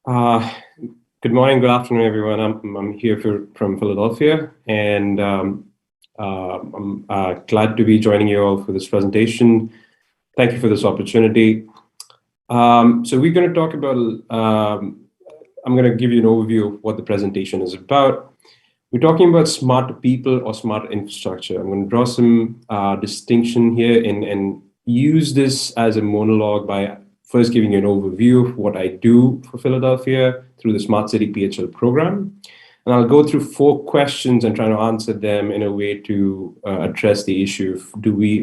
Uh, Good morning, good afternoon, everyone. I'm here from Philadelphia, and I'm glad to be joining you all for this presentation. Thank you for this opportunity. So we're going to talk about, I'm going to give you an overview of what the presentation is about. We're talking about smart people or smart infrastructure. I'm going to draw some distinction here and use this as a monologue by first giving you an overview of what I do for Philadelphia through the Smart City PHL program. And I'll go through 4 questions and try to answer them in a way to address the issue of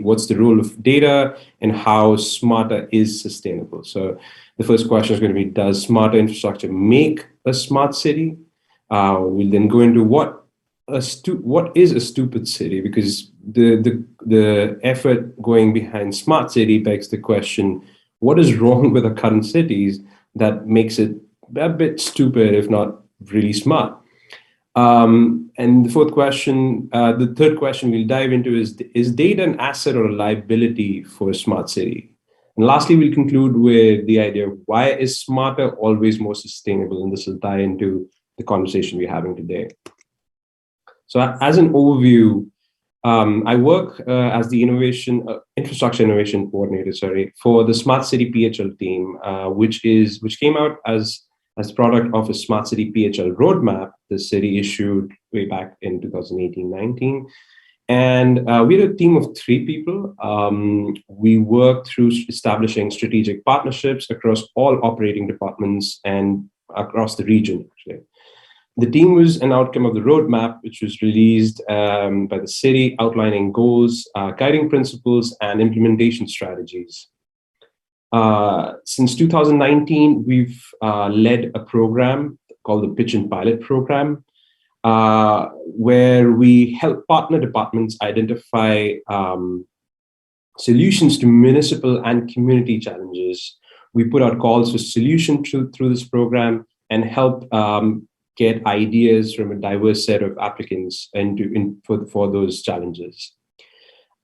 what's the role of data and how smarter is sustainable. So the first question is going to be, does smarter infrastructure make a smart city? We'll then go into what is a stupid city, because the effort going behind smart city begs the question, what is wrong with our current cities that makes it a bit stupid, if not really smart? And the third question we'll dive into is data an asset or a liability for a smart city? And lastly, we'll conclude with the idea of why is smarter always more sustainable? And this will tie into the conversation we're having today. So as an overview, I work as the infrastructure innovation coordinator, for the Smart City PHL team, which came out as product of a Smart City PHL roadmap the city issued way back in 2018-19. And we're a team of 3 people. We work through establishing strategic partnerships across all operating departments and across the region, actually. The team was an outcome of the roadmap, which was released by the city, outlining goals, guiding principles, and implementation strategies. Since 2019, we've led a program called the Pitch and Pilot Program, where we help partner departments identify solutions to municipal and community challenges. We put out calls for solutions through this program and help get ideas from a diverse set of applicants for those challenges.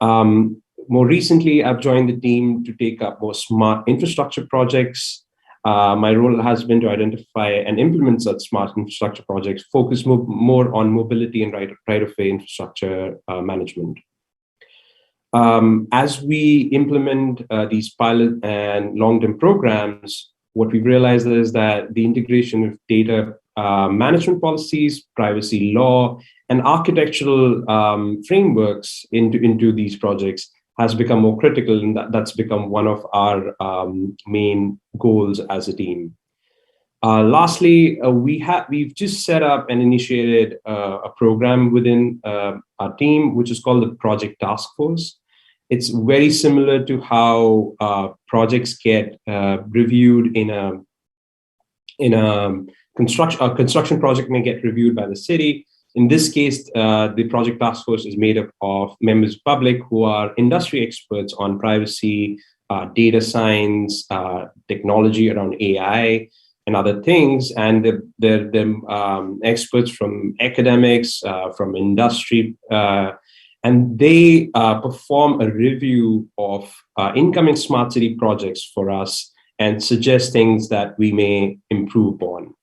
More recently, I've joined the team to take up more smart infrastructure projects. My role has been to identify and implement such smart infrastructure projects, focus more on mobility and right-of-way infrastructure management. As we implement these pilot and long-term programs, what we've realized is that the integration of data management policies, privacy law, and architectural frameworks into these projects has become more critical, and that's become one of our main goals as a team. Lastly, we've just set up and initiated a program within our team, which is called the Project Task Force. It's very similar to how projects get reviewed in a construction project may get reviewed by the city. In this case, the Project Task Force is made up of members of the public who are industry experts on privacy, data science, technology around AI, and other things. And they're experts from academics, from industry, and they perform a review of incoming smart city projects for us and suggest things that we may improve upon.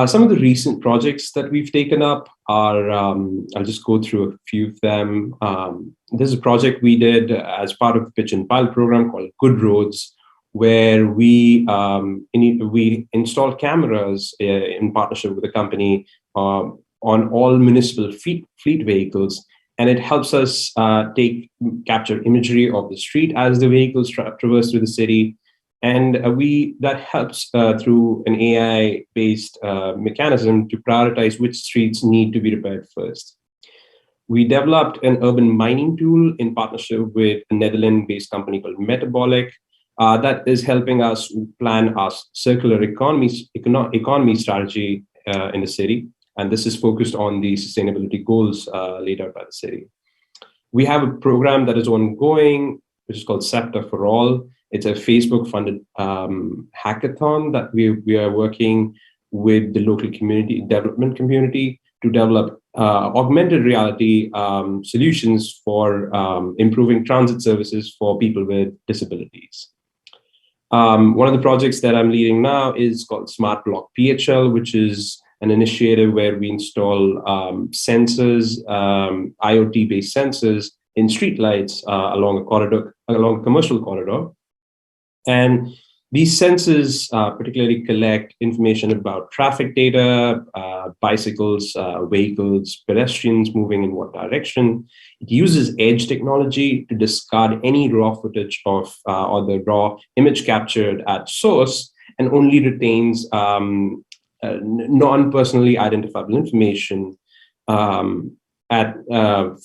Some of the recent projects that we've taken up are, I'll just go through a few of them. There's a project we did as part of the Pitch and Pilot program called Good Roads, where we installed cameras in partnership with a company on all municipal fleet vehicles, and it helps us capture imagery of the street as the vehicles traverse through the city. And that helps through an AI-based mechanism to prioritize which streets need to be repaired first. We developed an urban mining tool in partnership with a Netherlands-based company called Metabolic that is helping us plan our circular economy strategy in the city. And this is focused on the sustainability goals laid out by the city. We have a program that is ongoing, which is called Scepter for All. It's a Facebook-funded hackathon that we are working with the local development community to develop augmented reality solutions for improving transit services for people with disabilities. One of the projects that I'm leading now is called Smart Block PHL, which is an initiative where we install sensors, IoT-based sensors in streetlights along a corridor, along a commercial corridor. And these sensors particularly collect information about traffic data, bicycles, vehicles, pedestrians moving in what direction. It uses edge technology to discard any raw footage of or the raw image captured at source, and only retains non-personally identifiable information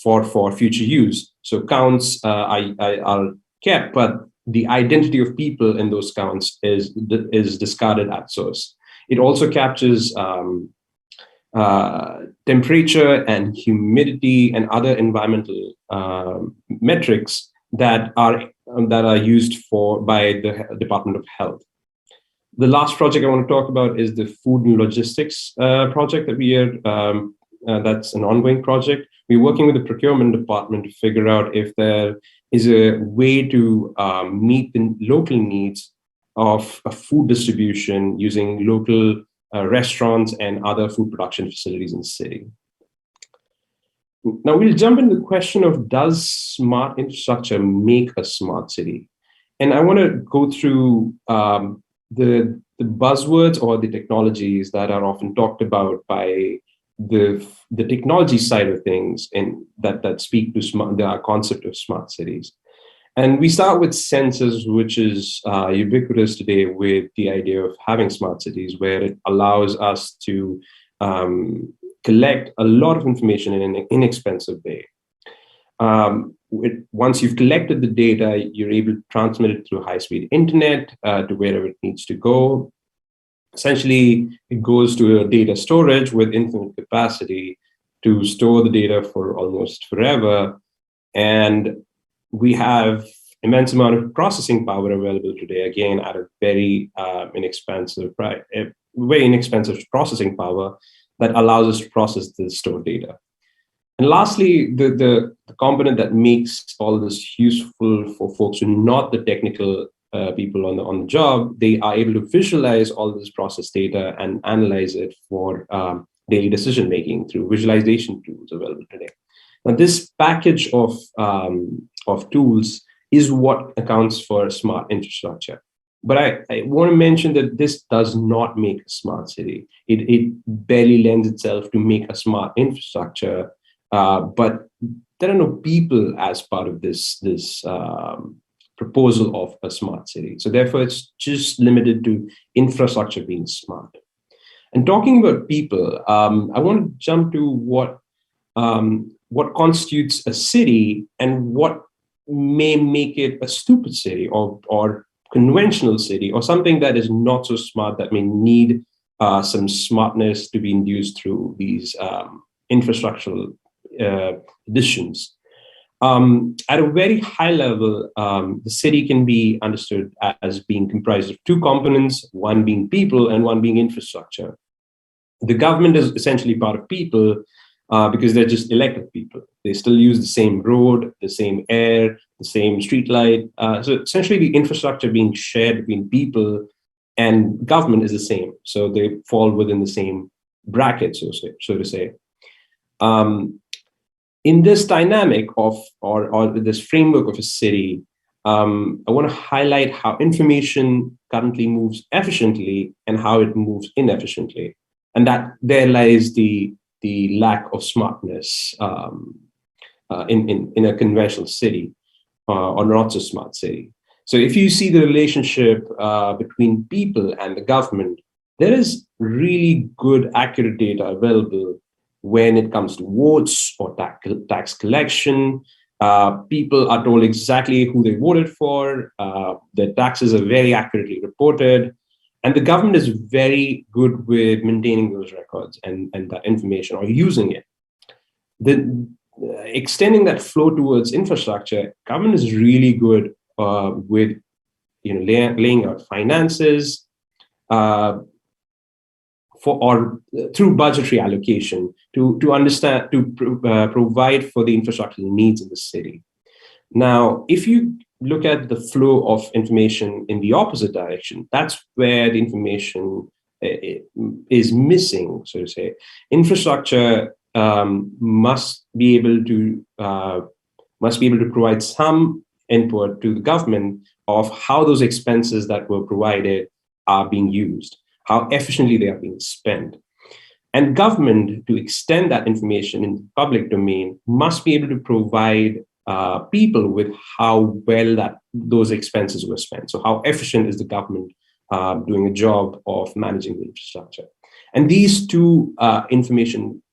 for future use. So counts are kept, but the identity of people in those counts is discarded at source. It also captures temperature and humidity and other environmental metrics that are used by the Department of Health. The last project I want to talk about is the food and logistics project that we are. That's an ongoing project. We're working with the procurement department to figure out if there is a way to meet the local needs of food distribution using local restaurants and other food production facilities in the city. Now we'll jump into the question of, does smart infrastructure make a smart city? And I want to go through the buzzwords or the technologies that are often talked about by the technology side of things, and that speak to the concept of smart cities. And we start with sensors, which is ubiquitous today with the idea of having smart cities, where it allows us to collect a lot of information in an inexpensive way. Once you've collected the data, you're able to transmit it through high-speed internet to wherever it needs to go. Essentially, it goes to a data storage with infinite capacity to store the data for almost forever. And we have immense amount of processing power available today, again, at a very inexpensive processing power that allows us to process the stored data. And lastly, the component that makes all this useful for folks who are not the technical people on the job, they are able to visualize all this processed data and analyze it for daily decision making through visualization tools available today. Now, this package of tools is what accounts for smart infrastructure. But I want to mention that this does not make a smart city. It barely lends itself to make a smart infrastructure, but there are no people as part of this proposal of a smart city. So therefore, it's just limited to infrastructure being smart. And talking about people, I want to jump to what constitutes a city and what may make it a stupid city or conventional city, or something that is not so smart that may need some smartness to be induced through these infrastructural additions. At a very high level, the city can be understood as being comprised of two components, one being people and one being infrastructure. The government is essentially part of people because they're just elected people. They still use the same road, the same air, the same street light. So essentially the infrastructure being shared between people and government is the same. So they fall within the same bracket, so to say. In this dynamic of, or this framework of a city, I want to highlight how information currently moves efficiently and how it moves inefficiently. And that there lies the lack of smartness in a conventional city or not so smart city. So if you see the relationship between people and the government, there is really good, accurate data available when it comes to votes or tax collection. People are told exactly who they voted for. Their taxes are very accurately reported. And the government is very good with maintaining those records and that information or using it. Extending that flow towards infrastructure, government is really good with laying out finances through budgetary allocation to understand, to provide for the infrastructure needs in the city. Now, if you look at the flow of information in the opposite direction. That's where the information is missing, so to say. Infrastructure must be able to provide some input to the government of how those expenses that were provided are being used, how efficiently they are being spent. And government, to extend that information in the public domain, must be able to provide people with how well those expenses were spent. So how efficient is the government doing a job of managing the infrastructure? And these two information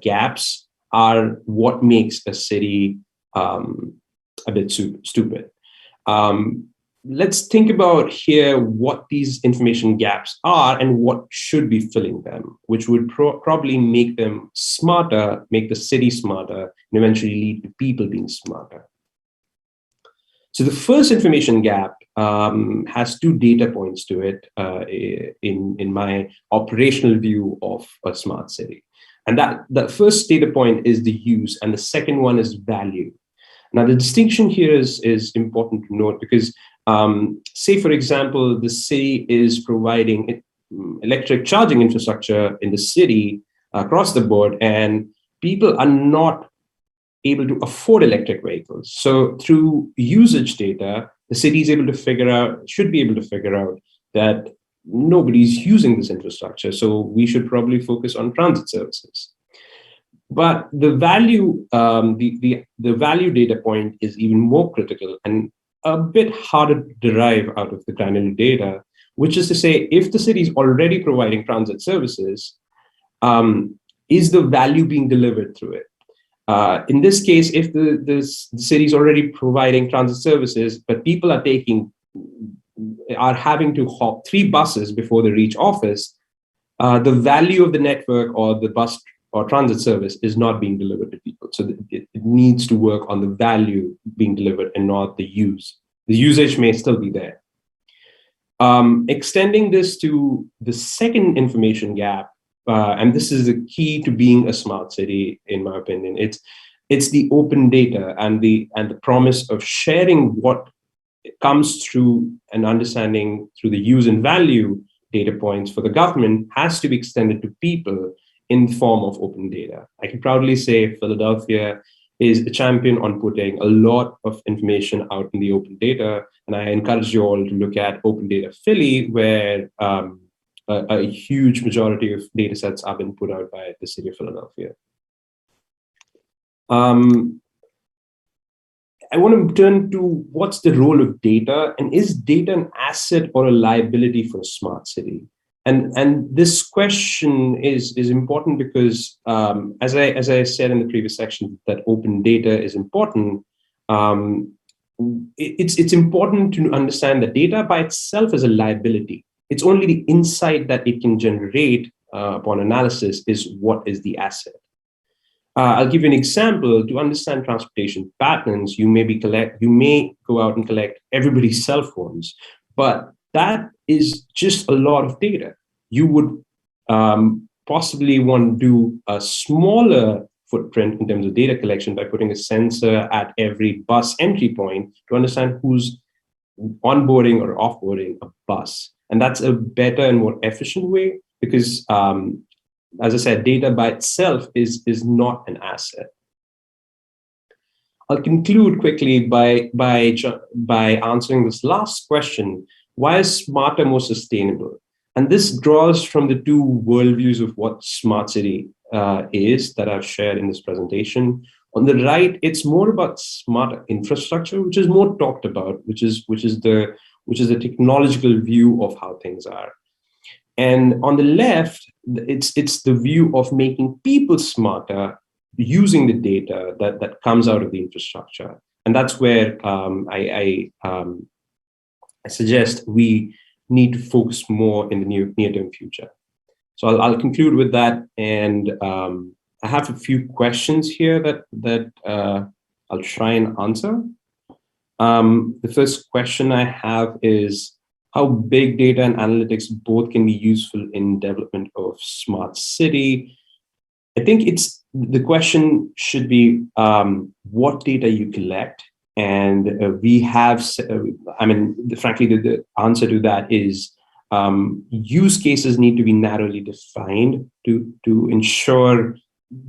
gaps are what makes a city a bit stupid. Let's think about here what these information gaps are and what should be filling them, which would probably make them smarter, make the city smarter, and eventually lead to people being smarter. So the first information gap has two data points to it in my operational view of a smart city. And that first data point is the use, and the second one is value. Now, the distinction here is important to note because, say, for example, the city is providing electric charging infrastructure in the city across the board, and people are not able to afford electric vehicles. So through usage data, the city is should be able to figure out that nobody's using this infrastructure. So we should probably focus on transit services. But the value, the value data point is even more critical and a bit harder to derive out of the granular data, which is to say, if the city is already providing transit services, is the value being delivered through it? In this case, if the city is already providing transit services, but people are having to hop 3 buses before they reach office, the value of the network or the bus or transit service is not being delivered to people. So it needs to work on the value being delivered and not the use. The usage may still be there. Extending this to the second information gap, and this is the key to being a smart city, in my opinion. It's the open data and the promise of sharing what comes through an understanding through the use and value data points for the government has to be extended to people in the form of open data. I can proudly say Philadelphia is a champion on putting a lot of information out in the open data. And I encourage you all to look at Open Data Philly, where a huge majority of data sets have been put out by the city of Philadelphia. I want to turn to what's the role of data, and is data an asset or a liability for a smart city? And this question is important because, as I said in the previous section, that open data is important. It's important to understand that data by itself is a liability. It's only the insight that it can generate upon analysis is what is the asset. I'll give you an example. To understand transportation patterns, you may go out and collect everybody's cell phones, but that is just a lot of data. You would possibly want to do a smaller footprint in terms of data collection by putting a sensor at every bus entry point to understand who's onboarding or offboarding a bus. And that's a better and more efficient way because, as I said, data by itself is not an asset. I'll conclude quickly by answering this last question: why is smarter more sustainable? And this draws from the two worldviews of what smart city is that I've shared in this presentation. On the right, it's more about smarter infrastructure, which is more talked about, which is the technological view of how things are. And on the left, it's the view of making people smarter using the data that comes out of the infrastructure. And that's where I suggest we need to focus more in the near-term future. So I'll conclude with that. And I have a few questions here that I'll try and answer. The first question I have is how big data and analytics both can be useful in development of smart city. I think the question should be what data you collect And we have, I mean, frankly, the answer to that is use cases need to be narrowly defined to ensure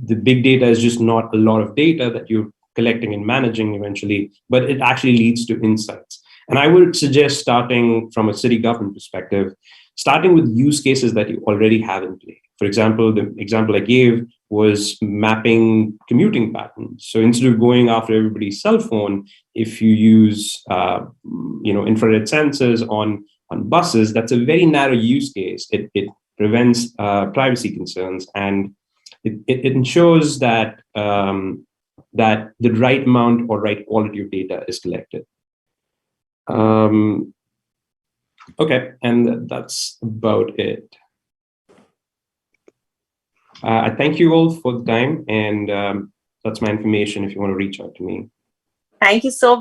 the big data is just not a lot of data that you're collecting and managing eventually, but it actually leads to insights. And I would suggest starting from a city government perspective, starting with use cases that you already have in play. For example, the example I gave was mapping commuting patterns. So instead of going after everybody's cell phone, if you use infrared sensors on buses, that's a very narrow use case. It prevents privacy concerns, and it ensures that that the right amount or right quality of data is collected. Okay, and that's about it. I thank you all for the time, and that's my information if you want to reach out to me. Thank you so